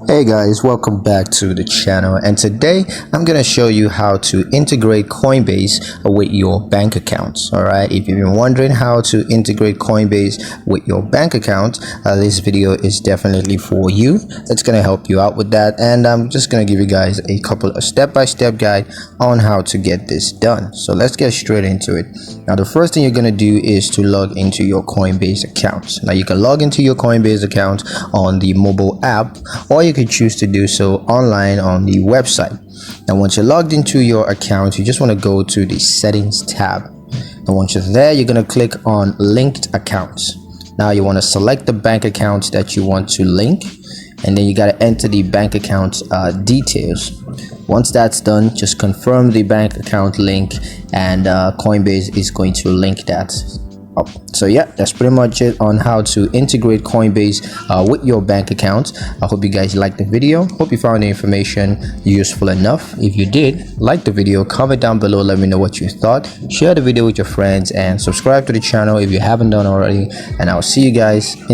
Hey guys, welcome back to the channel, and today I'm gonna show you how to integrate Coinbase with your bank accounts. Alright, if you've been wondering how to integrate Coinbase with your bank account, this video is definitely for you. It's gonna help you out with that, and I'm just gonna give you guys a couple of step-by-step guide on how to get this done. So let's get straight into it. Now the first thing you're gonna do is to log into your Coinbase account. Now you can log into your Coinbase account on the mobile app, or you can choose to do so online on the website. Now once you're logged into your account, you just want to go to the settings tab, and once you're there, you're going to click on linked accounts. Now you want to select the bank accounts that you want to link, and then you got to enter the bank account details. Once that's done, just confirm the bank account link, and Coinbase is going to link that. So yeah, that's pretty much it on how to integrate Coinbase with your bank account. I hope you guys liked the video. Hope you found the information useful enough. If you did, like the video, comment down below, let me know what you thought, share the video with your friends, and subscribe to the channel if you haven't done already, and I'll see you guys in